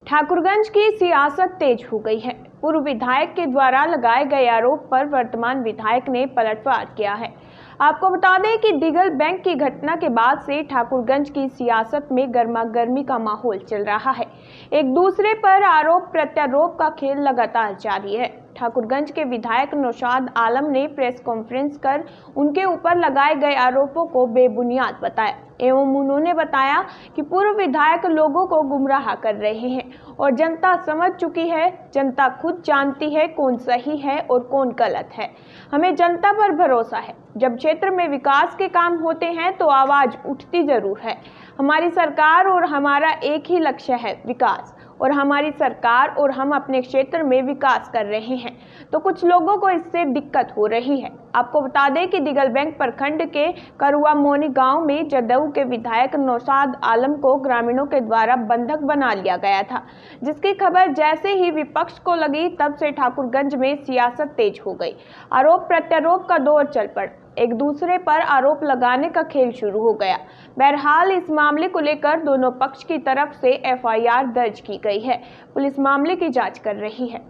ठाकुरगंज की सियासत तेज हो गई है। पूर्व विधायक के द्वारा लगाए गए आरोप पर वर्तमान विधायक ने पलटवार किया है। आपको बता दें कि दिगल बैंक की घटना के बाद से ठाकुरगंज की सियासत में गर्मागर्मी का माहौल चल रहा है। एक दूसरे पर आरोप प्रत्यारोप का खेल लगातार जारी है। ठाकुरगंज के विधायक नौशाद आलम ने प्रेस कॉन्फ्रेंस कर उनके ऊपर लगाए गए आरोपों को बेबुनियाद बताया एवं उन्होंने बताया कि पूर्व विधायक लोगों को गुमराह कर रहे हैं और जनता समझ चुकी है। जनता खुद जानती है कौन सही है और कौन गलत है। हमें जनता पर भरोसा है। जब क्षेत्र में विकास के काम होते हैं तो आवाज उठती जरूर है। हमारी सरकार और हमारा एक ही लक्ष्य है, विकास, और हमारी सरकार और हम अपने क्षेत्र में विकास कर रहे हैं, तो कुछ लोगों को इससे दिक्कत हो रही है। आपको बता दें कि दिगल बैंक प्रखंड के करुआ मोनी गांव में जदयू के विधायक नौशाद आलम को ग्रामीणों के द्वारा बंधक बना लिया गया था, जिसकी खबर जैसे ही विपक्ष को लगी तब से ठाकुरगंज में सियासत तेज हो गई। आरोप प्रत्यारोप का दौर चल पड़ा। एक दूसरे पर आरोप लगाने का खेल शुरू हो गया। बहरहाल इस मामले को लेकर दोनों पक्ष की तरफ से एफआईआर दर्ज की गई है। पुलिस मामले की जांच कर रही है।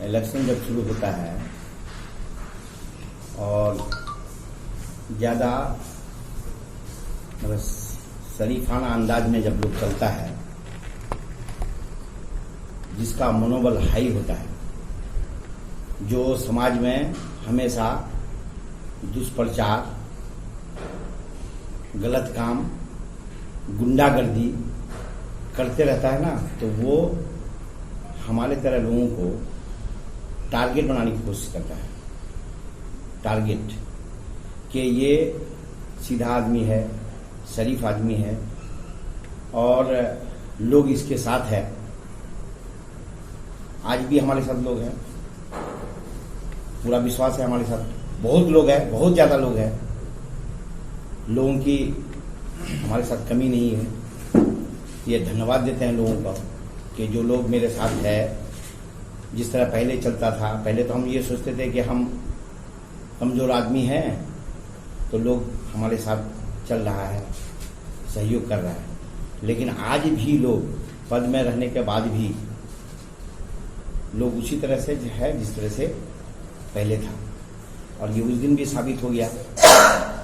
इलेक्शन जब शुरू होता है और ज्यादा शरीफाना अंदाज में जब लोग चलता है, जिसका मनोबल हाई होता है, जो समाज में हमेशा दुष्प्रचार, गलत काम, गुंडागर्दी करते रहता है ना, तो वो हमारे तरह लोगों को टारगेट बनाने की कोशिश करता है। टारगेट कि ये सीधा आदमी है, शरीफ आदमी है और लोग इसके साथ है। आज भी हमारे साथ लोग हैं, पूरा विश्वास है हमारे साथ। बहुत लोग हैं, बहुत ज्यादा लोग हैं। लोगों की हमारे साथ कमी नहीं है। ये धन्यवाद देते हैं लोगों का कि जो लोग मेरे साथ है। जिस तरह पहले चलता था, पहले तो हम ये सोचते थे कि हम कमजोर आदमी हैं तो लोग हमारे साथ चल रहा है, सहयोग कर रहा है, लेकिन आज भी लोग पद में रहने के बाद भी लोग उसी तरह से है जिस तरह से पहले था। और ये उस दिन भी साबित हो गया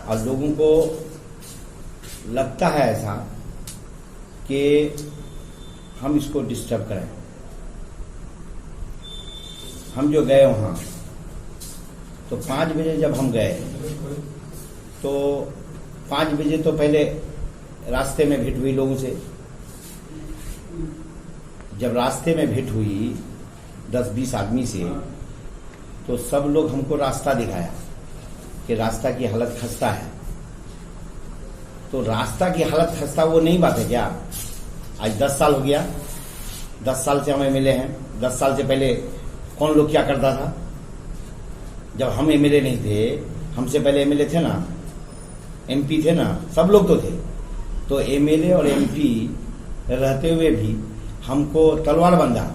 और लोगों को लगता है ऐसा कि हम इसको डिस्टर्ब करें। हम जो गए वहां तो 5 बजे जब हम गए तो 5 बजे तो पहले रास्ते में भेंट हुई लोगों से। जब रास्ते में भेंट हुई 10-20 आदमी से, तो सब लोग हमको रास्ता दिखाया कि रास्ता की हालत खस्ता है। तो रास्ता की हालत खस्ता वो नहीं बात है क्या? आज 10 साल हो गया, 10 साल से हम एमएलए हैं। 10 साल से पहले कौन लोग क्या करता था? जब हम एमएलए नहीं थे, हमसे पहले एमएलए थे ना, एमपी थे ना, सब लोग तो थे। तो एमएलए और एमपी रहते हुए भी हमको तलवार बंधा।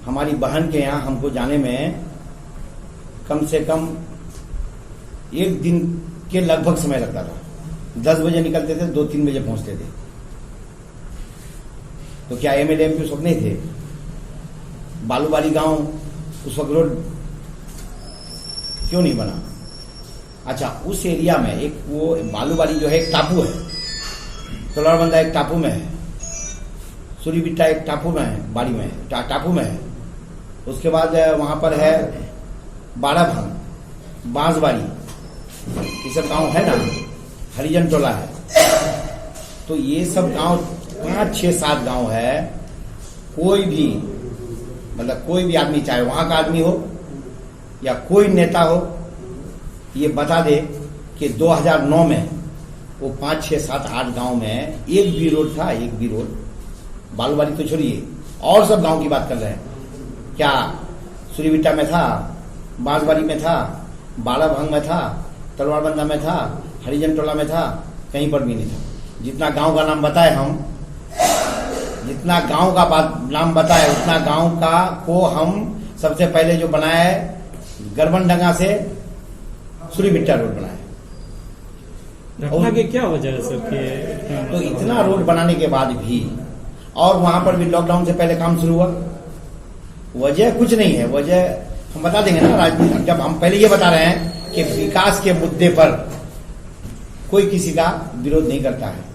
हमारी बहन के यहाँ हमको जाने में कम से कम 1 दिन के लगभग समय लगता था। 10 बजे निकलते थे, 2-3 बजे पहुंचते थे। तो क्या एमएलए एमपी उस वक्त नहीं थे? बालूबाड़ी गांव उस वक्त रोड क्यों नहीं बना? अच्छा, उस एरिया में एक वो बालूबाड़ी जो है एक टापू है, तलवारबंदा एक टापू में है, सूरीबिट्टा एक टापू में है, बाड़ी में टापू में है। उसके बाद वहां पर है बाड़ाभांग, बांसबाड़ी, ये सब गांव है ना, हरिजन टोला है। तो ये सब गांव 5-6-7 गांव है। कोई भी मतलब कोई भी आदमी, चाहे वहां का आदमी हो या कोई नेता हो, ये बता दे कि 2009 में वो 5-6-7-8 गांव में एक भी रोड था, एक भी रोड। बालूबाड़ी तो छोड़िए, और सब गांव की बात कर रहे हैं। क्या सूरीबिट्टा में था, बांसबाड़ी में था, बाड़ाभांग में था, तलवारबंदा में था, हरिजन टोला में था, कहीं पर भी नहीं था। जितना गांव का नाम बताए हम, जितना गांव का नाम बताए, उतना गांव का को हम सबसे पहले जो बनाया है, गरबनडंगा से सूरीबिट्टा रोड बनाया। घटना की क्या वजह है सर? तो इतना रोड बनाने के बाद भी और वहां पर भी लॉकडाउन से पहले काम शुरू हुआ। वजह कुछ नहीं है, वजह हम बता देंगे ना राजनीति। जब हम पहले ये बता रहे हैं कि विकास के मुद्दे पर कोई किसी का विरोध नहीं करता है।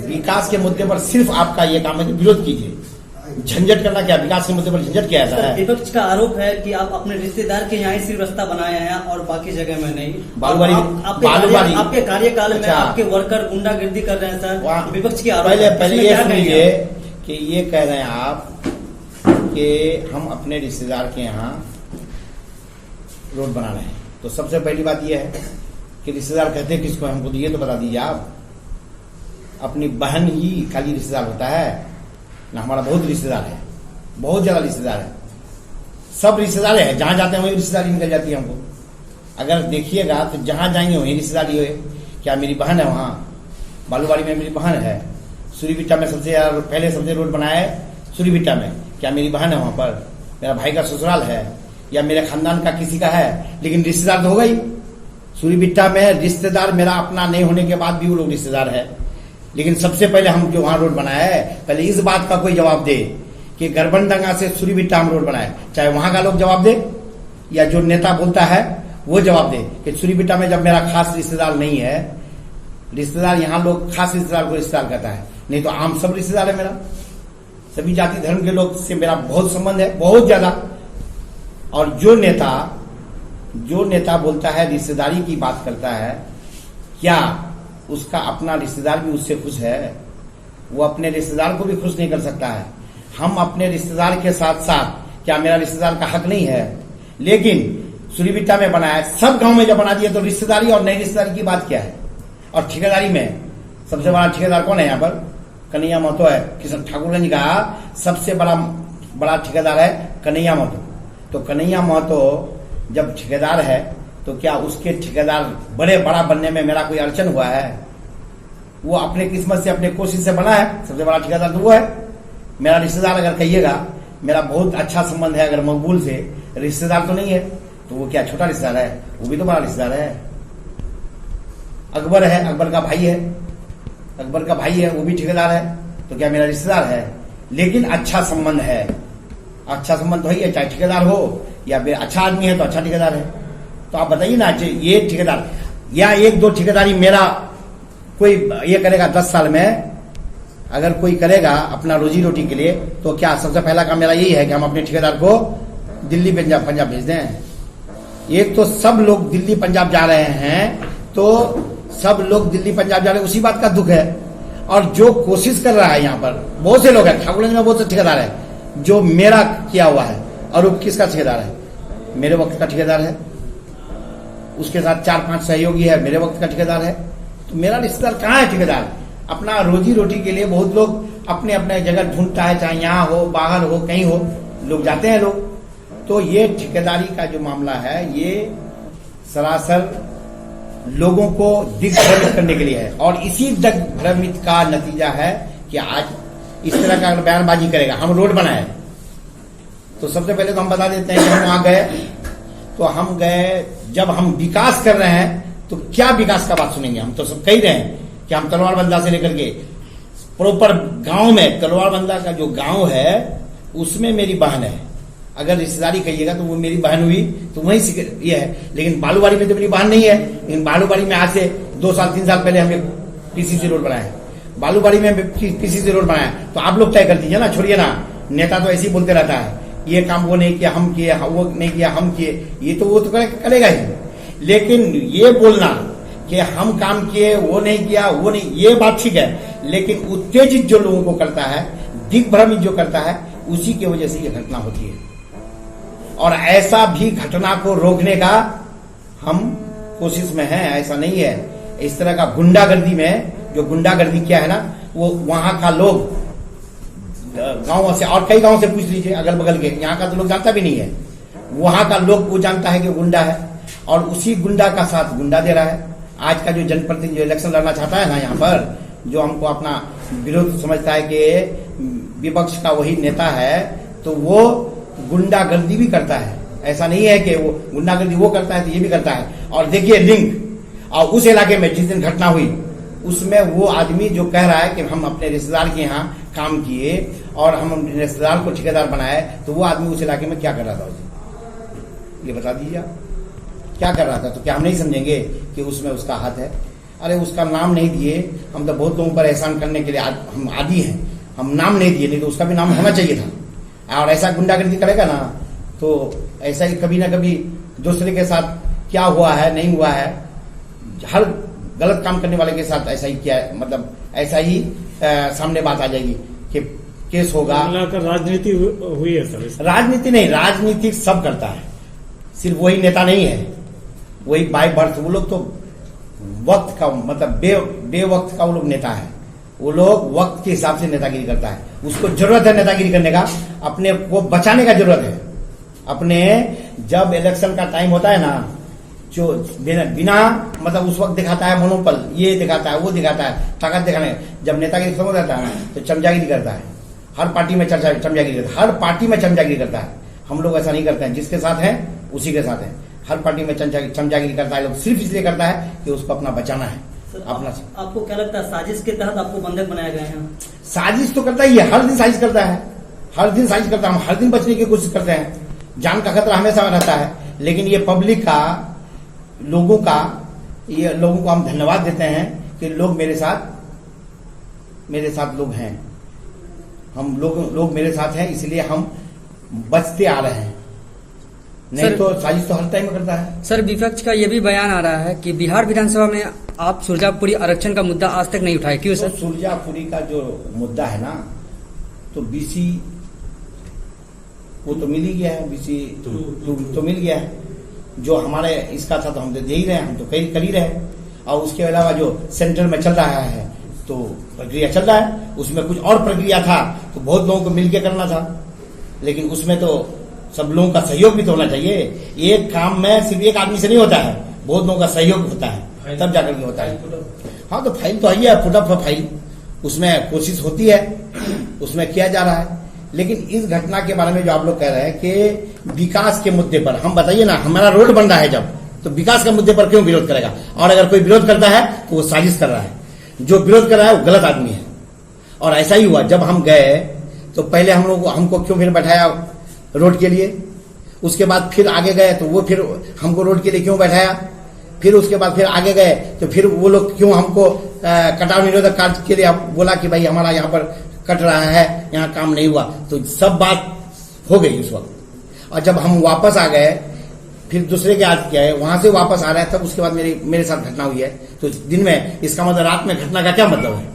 विकास के मुद्दे पर सिर्फ आपका ये काम है कि विरोध कीजिए। झंझट करना क्या, विकास के मुद्दे पर झंझट क्या आता है? विपक्ष का आरोप है कि आप अपने रिश्तेदार के यहाँ सिर्फ रास्ता बनाए हैं और बाकी जगह में नहीं। बालूबाड़ी आपके कार्यकाल में आपके वर्कर गुंडागर्दी कर रहे हैं सर, विपक्ष की आरोप। पहले ये सुनिए कि ये कह रहे हैं आप कि हम अपने रिश्तेदार के यहाँ रोड बना रहे हैं। तो सबसे पहली बात यह है कि रिश्तेदार कहते हैं किसको, हमको तो ये तो बता दीजिए आप। अपनी बहन ही खाली रिश्तेदार होता है ना? हमारा बहुत रिश्तेदार है, बहुत ज्यादा रिश्तेदार है, सब रिश्तेदार है। जहां जाते हैं वही रिश्तेदारी निकल जाती है हमको। अगर देखिएगा तो जहां जाएंगे वही रिश्तेदारी है। क्या मेरी बहन है वहां बालूबाड़ी में, मेरी बहन है। सूरीबिट्टा में सबसे रोड बनाया है सूरीबिट्टा में, क्या मेरी बहन है वहां पर? मेरा भाई का ससुराल है या मेरे खानदान का किसी का है, लेकिन रिश्तेदार तो होगा ही। सूरीबिट्टा में रिश्तेदार मेरा अपना नहीं होने के बाद भी वो लोग रिश्तेदार है। लेकिन सबसे पहले हम जो वहां रोड बनाया है, पहले इस बात का कोई जवाब दे कि गरबनडंगा से सूरीबिट्टा हम रोड बनाए, चाहे वहां का लोग जवाब दे या जो नेता बोलता है वो जवाब दे कि सूरीबिट्टा में जब मेरा खास रिश्तेदार नहीं है। रिश्तेदार यहाँ लोग खास रिश्तेदार को रिश्तेदार कहता है, नहीं तो आम सब रिश्तेदार है मेरा। सभी जाति धर्म के लोग से मेरा बहुत संबंध है, बहुत ज्यादा। और जो नेता बोलता है रिश्तेदारी की बात करता है, क्या उसका अपना रिश्तेदार भी उससे खुश है? वो अपने रिश्तेदार को भी खुश नहीं कर सकता है। हम अपने रिश्तेदार के साथ साथ, क्या मेरा रिश्तेदार का हक नहीं है? लेकिन सूरीबिट्टा में बनाया, सब गांव में जब बना दिया तो रिश्तेदारी और नई रिश्तेदारी की बात क्या है? और ठेकेदारी में सबसे बड़ा ठेकेदार कौन है यहाँ पर? कन्हैया महतो है। किशन ठाकुरगंज का सबसे बड़ा ठेकेदार है कन्हैया महतो। तो कन्हैया महतो जब ठेकेदार है तो क्या उसके ठेकेदार बड़ा बनने में मेरा कोई अड़चन हुआ है? वो अपने किस्मत से, अपने कोशिश से बना है। सबसे बड़ा ठेकेदार तो वो है। मेरा रिश्तेदार अगर कहिएगा, मेरा बहुत अच्छा संबंध है अगर मकबूल से, रिश्तेदार तो नहीं है, तो वो क्या छोटा रिश्तेदार है? वो भी तो बड़ा रिश्तेदार है। अकबर है, अकबर का भाई है, वो भी ठेकेदार है, तो क्या मेरा रिश्तेदार है? लेकिन अच्छा संबंध है, अच्छा संबंध तो ही है, चाहे ठेकेदार हो या अच्छा आदमी है तो अच्छा ठेकेदार है। तो आप बताइए ना, ये ठेकेदार या एक दो ठेकेदारी मेरा कोई ये करेगा 10 साल में, अगर कोई करेगा अपना रोजी रोटी के लिए, तो क्या सबसे पहला काम मेरा यही है कि हम अपने ठेकेदार को दिल्ली पंजाब भेज दें। एक तो सब लोग दिल्ली पंजाब जा रहे हैं, तो सब लोग दिल्ली पंजाब जा रहे हैं, उसी बात का दुख है। और जो कोशिश कर रहा है यहाँ पर बहुत से लोग हैं, ठाकुरगंज में बहुत से ठेकेदार है जो मेरा किया हुआ है। और वो किसका ठेकेदार है? मेरे वक्त का ठेकेदार है। उसके साथ 4-5 सहयोगी है, मेरे वक्त का ठेकेदार है। तो मेरा रिश्तेदार कहाँ है ठेकेदार? अपना रोजी रोटी के लिए बहुत लोग अपने अपने जगह ढूंढता है, चाहे यहाँ हो, बाहर हो, कहीं हो, लोग जाते हैं लोग। तो ये ठेकेदारी का जो मामला है, ये सरासर लोगों को दिग्भ्रमित करने के लिए है। और इसी दिग्भ्रमित का नतीजा है कि आज इस तरह का अगर बयानबाजी करेगा, हम रोड बनाए, तो सबसे पहले तो हम बता देते हैं कि हम वहां गए, तो हम गए जब हम विकास कर रहे हैं, तो क्या विकास का बात सुनेंगे? हम तो सब कह रहे हैं कि हम तलवारबंदा से लेकर के प्रॉपर गांव में, तलवारबंदा का जो गांव है उसमें मेरी बहन है। अगर रिश्तेदारी कहिएगा तो वो मेरी बहन हुई, तो वही ये है। लेकिन बालूबाड़ी में तो मेरी बहन नहीं है। लेकिन बालूबाड़ी में आज से 2 साल 3 साल पहले हमने पीसीसी रोड बनाया है। बालूबाड़ी में पीसीसी रोड बनाया, तो आप लोग तय कर दीजिए ना, छोड़िए ना। नेता तो ऐसे ही बोलते रहता है, ये काम वो नहीं किया, हम किए, वो नहीं किया, हम किए। ये तो वो तो करेगा ही। लेकिन ये बोलना कि हम काम किए, वो नहीं किया, वो नहीं, ये बात ठीक है। लेकिन उत्तेजित जो लोगों को करता है, दिग्भ्रमित जो करता है, उसी की वजह से ये घटना होती है। और ऐसा भी घटना को रोकने का हम कोशिश में हैं, ऐसा नहीं है। इस तरह का गुंडागर्दी में, जो गुंडागर्दी क्या है ना, वो वहां का लोग गांव से और कई गांव से पूछ लीजिए, अगल बगल के, यहाँ का तो लोग जानता भी नहीं है। वहां का लोग वो जानता है कि गुंडा है, और उसी गुंडा का साथ गुंडा दे रहा है। आज का जो जनप्रतिनिधि जो इलेक्शन लड़ना चाहता है ना यहाँ पर, जो हमको अपना विरोध समझता है कि विपक्ष का वही नेता है, तो वो गुंडागर्दी भी करता है। ऐसा नहीं है कि वो गुंडागर्दी वो करता है तो ये भी करता है। और देखिए लिंक, और उस इलाके में जिस दिन घटना हुई, उसमें वो आदमी जो कह रहा है कि हम अपने रिश्तेदार के यहाँ काम किए और हम रिश्तेदार को ठेकेदार बनाए, तो वो आदमी उस इलाके में क्या कर रहा था उसे, ये बता दीजिए आप, क्या कर रहा था? तो क्या हम नहीं समझेंगे कि उसमें उसका हाथ है? अरे उसका नाम नहीं दिए, हम तो बहुत लोगों पर एहसान करने के लिए हम आदी हैं, हम नाम नहीं दिए, नहीं तो उसका भी नाम होना चाहिए था। और ऐसा गुंडागर्दी करेगा ना तो ऐसा ही कभी ना कभी दूसरे के साथ क्या हुआ है नहीं हुआ है, हर गलत काम करने वाले के साथ ऐसा ही किया, मतलब ऐसा ही सामने बात आ जाएगी कि केस होगा। राजनीति हुई है सर? राजनीति नहीं, राजनीति सब करता है, सिर्फ वही नेता नहीं है, वही बाय बर्थ। वो लोग तो वक्त का मतलब बेवक्त का वो लोग नेता है, वो लोग वक्त के हिसाब से नेतागिरी करता है। उसको जरूरत है नेतागिरी करने का, अपने को बचाने का जरूरत है। अपने जब इलेक्शन का टाइम होता है ना, जो बिना मतलब उस वक्त दिखाता है मोनोपल, ये दिखाता है वो दिखाता है, ताकत दिखाने। जब नेतागिरी खत्म हो जाता है तो चमचागिरी करता है, हर पार्टी में चमचागिरी करता है, हर पार्टी में चमचागिरी करता है। हम लोग ऐसा नहीं करते हैं, जिसके साथ हैं उसी के साथ हैं। हर पार्टी में चमचागिरी करता है लोग, सिर्फ इसलिए करता है कि उसको अपना बचाना है। अपना आपको क्या लगता है साजिश के तहत आपको बंधक बनाया गया है? साजिश तो करता ही है, हर दिन साजिश करता है, हर दिन साजिश करता है। हम हर दिन बचने की कोशिश करते हैं, जान का खतरा हमेशा रहता है, लेकिन ये पब्लिक का, लोगों को हम धन्यवाद देते हैं कि लोग मेरे साथ लोग हैं, हम लोग मेरे साथ हैं, इसलिए हम बचते आ रहे हैं। नहीं तो साजिश तो हर टाइम में करता है। सर, विपक्ष का ये भी बयान आ रहा है कि बिहार विधानसभा में आप सुरजापुरी आरक्षण का मुद्दा आज तक नहीं उठाए, क्यों सर? तो सुरजापुरी का जो मुद्दा है ना, तो बीसी वो तो मिल ही गया है, बीसी तो मिल गया है। जो हमारे इसका था तो हम तो दे ही रहे हैं, हम तो कर ही रहे हैं। और उसके अलावा जो सेंटर में चल रहा है तो प्रक्रिया चल रहा है, उसमें कुछ और प्रक्रिया था तो बहुत लोगों को मिलकर करना था, लेकिन उसमें तो सब लोगों का सहयोग भी तो होना चाहिए। एक काम में सिर्फ एक आदमी से नहीं होता है, बहुत लोगों का सहयोग होता है, तब जाकर के होता है। हाँ, तो फाइल तो है, पुटअप फाइल, उसमें कोशिश होती है, उसमें किया जा रहा है। लेकिन इस घटना के बारे में जो आप लोग कह रहे हैं कि विकास के मुद्दे पर, हम बताइए ना, हमारा रोड बन रहा है जब, तो विकास के मुद्दे पर क्यों विरोध करेगा? और अगर कोई विरोध करता है तो वो साजिश कर रहा है, जो विरोध कर रहा है वो गलत आदमी है। और ऐसा ही हुआ, जब हम गए तो पहले हमको क्यों फिर बैठाया रोड के लिए, उसके बाद फिर आगे गए तो वो फिर हमको रोड के लिए क्यों बैठाया, फिर उसके बाद फिर आगे गए तो फिर वो लोग क्यों हमको कटाव निरोधक कार्य के लिए बोला कि भाई हमारा यहाँ पर कट रहा है, यहाँ काम नहीं हुआ। तो सब बात हो गई उस वक्त। और जब हम वापस आ गए, फिर दूसरे के आज किया है, वहां से वापस आ रहे हैं, तब उसके बाद मेरे साथ घटना हुई है। तो दिन में, इसका मतलब रात में घटना का क्या मतलब है?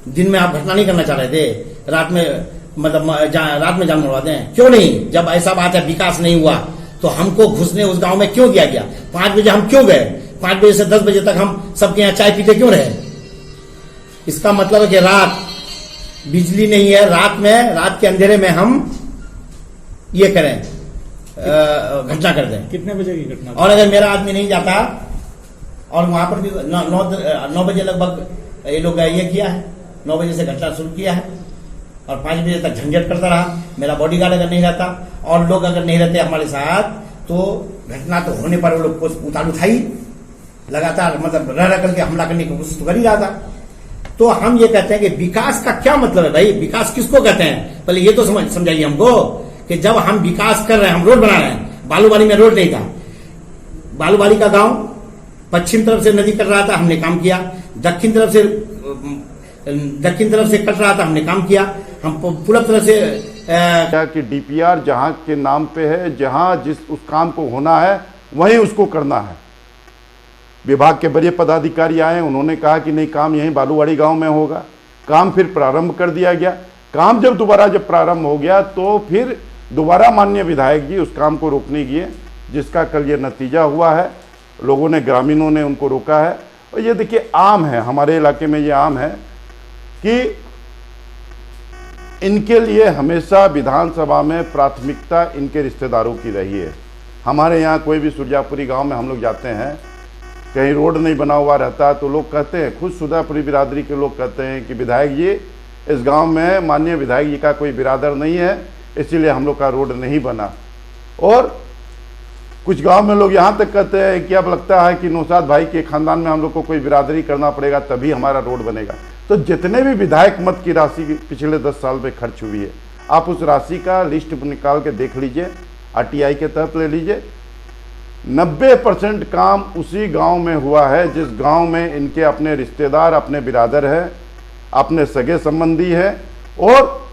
दिन में आप घटना नहीं करना चाह रहे थे, रात में मतलब रात में जान मरवा दें? क्यों नहीं? जब ऐसा बात है विकास नहीं हुआ तो हमको घुसने उस गांव में क्यों दिया गया? 5 बजे हम क्यों गए? 5 बजे से 10 बजे तक हम सबके यहाँ चाय पीते क्यों रहे? इसका मतलब है कि रात बिजली नहीं है, रात के अंधेरे में हम ये करें, घटना कर दें। कितने बजे की घटना? और अगर मेरा आदमी नहीं जाता, और वहां पर भी 9 बजे लगभग ये लोग ये किया है, 9 बजे से घटना शुरू किया है और 5 बजे तक झंझट करता रहा। मेरा बॉडीगार्ड अगर नहीं रहता और लोग अगर नहीं रहते हमारे साथ, तो घटना तो होने पर वो लोग उठाई लगातार, मतलब रह करके हमला करने की कोशिश तो कर ही रहा था। तो हम ये कहते हैं कि विकास का क्या मतलब है भाई? विकास किसको कहते हैं? पहले ये तो समझाइए हमको कि जब हम विकास कर रहे हैं, हम रोड बना रहे हैं, बालूवाली में रोड नहीं था, बालूवाली का गांव पश्चिम तरफ से नदी कट रहा था, हमने काम किया, दक्षिण तरफ से कट रहा था, हमने काम किया, हम पूर्व तरफ से क्या कि डीपीआर जहां के नाम पे है, जहां जिस उस काम को होना है वहीं उसको करना है। विभाग के बड़े पदाधिकारी आए, उन्होंने कहा कि नहीं, काम यहीं बालूवाड़ी गांव में होगा। काम फिर प्रारंभ कर दिया गया। काम जब दोबारा प्रारंभ हो गया तो फिर दोबारा माननीय विधायक जी उस काम को रोकने गए, जिसका कल ये नतीजा हुआ है। लोगों ने, ग्रामीणों ने उनको रोका है। और ये देखिए, आम है, हमारे इलाके में ये आम है कि इनके लिए हमेशा विधानसभा में प्राथमिकता इनके रिश्तेदारों की रही है। हमारे यहाँ कोई भी सुरजापुरी गांव में हम लोग जाते हैं, कहीं रोड नहीं बना हुआ रहता तो लोग कहते हैं, खुद सुरजापुरी बिरादरी के लोग कहते हैं कि विधायक जी, इस गांव में माननीय विधायक जी का कोई बिरादर नहीं है, इसीलिए हम लोग का रोड नहीं बना। और कुछ गांव में लोग यहाँ तक कहते हैं कि अब लगता है कि नौशाद भाई के खानदान में हम लोग को कोई बिरादरी करना पड़ेगा तभी हमारा रोड बनेगा। तो जितने भी विधायक मत की राशि पिछले 10 साल में खर्च हुई है, आप उस राशि का लिस्ट निकाल के देख लीजिए, RTI के तहत ले लीजिए। 90% काम उसी गांव में हुआ है जिस गांव में इनके अपने रिश्तेदार, अपने बिरादर है, अपने सगे संबंधी है, और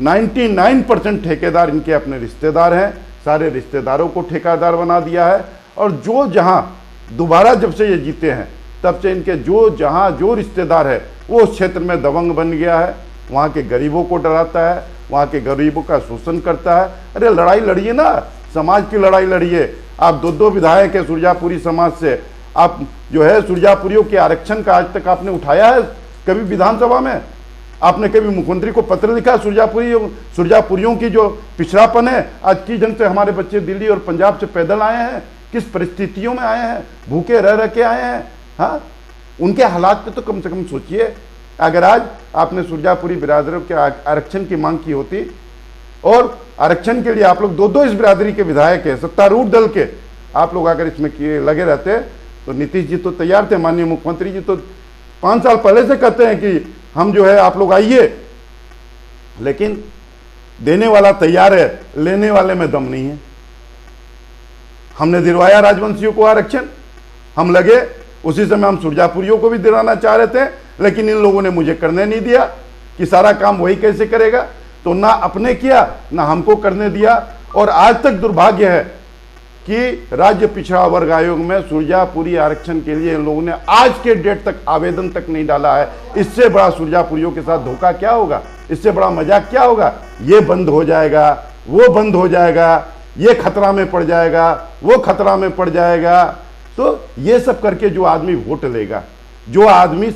99% ठेकेदार इनके अपने रिश्तेदार हैं। सारे रिश्तेदारों को ठेकेदार बना दिया है। और जो जहां दोबारा जब से ये जीते हैं तब से इनके जहां जो रिश्तेदार है वो उस क्षेत्र में दबंग बन गया है। वहाँ के गरीबों को डराता है, वहाँ के गरीबों का शोषण करता है। अरे लड़ाई लड़िए ना, समाज की लड़ाई लड़िए। आप 2 विधायक है सुरजापुरी समाज से, आप जो है सुरजापुरियों के आरक्षण का आज तक आपने उठाया है कभी विधानसभा में? आपने कभी मुख्यमंत्री को पत्र लिखा? सुरजापुरियों की जो पिछड़ापन है, आज की जन से हमारे बच्चे दिल्ली और पंजाब से पैदल आए हैं, किस परिस्थितियों में आए हैं, भूखे रह के आए हैं। हाँ, उनके हालात पे तो कम से कम सोचिए। अगर आज आपने सुरजापुरी बिरादरों के आरक्षण की मांग की होती, और आरक्षण के लिए आप लोग 2 इस बिरादरी के विधायक है, सत्तारूढ़ दल के, आप लोग अगर इसमें लगे रहते तो नीतीश जी तो तैयार थे, माननीय मुख्यमंत्री जी तो 5 साल पहले से कहते हैं कि हम जो है आप लोग आइए, लेकिन देने वाला तैयार है, लेने वाले में दम नहीं है। हमने दिलवाया राजवंशियों को आरक्षण, हम लगे, उसी समय हम सुरजापुरियों को भी दिलाना चाह रहे थे, लेकिन इन लोगों ने मुझे करने नहीं दिया कि सारा काम वही कैसे करेगा। तो ना अपने किया ना हमको करने दिया। और आज तक दुर्भाग्य है कि राज्य पिछड़ा वर्ग आयोग में सुरजापुरी आरक्षण के लिए इन लोगों ने आज के डेट तक आवेदन तक नहीं डाला है। इससे बड़ा सुरजापुरियों के साथ धोखा क्या होगा? इससे बड़ा मजाक क्या होगा? ये बंद हो जाएगा, वो बंद हो जाएगा, ये खतरा में पड़ जाएगा, वो खतरा में पड़ जाएगा। तो ये सब करके जो आदमी वोट लेगा, जो आदमी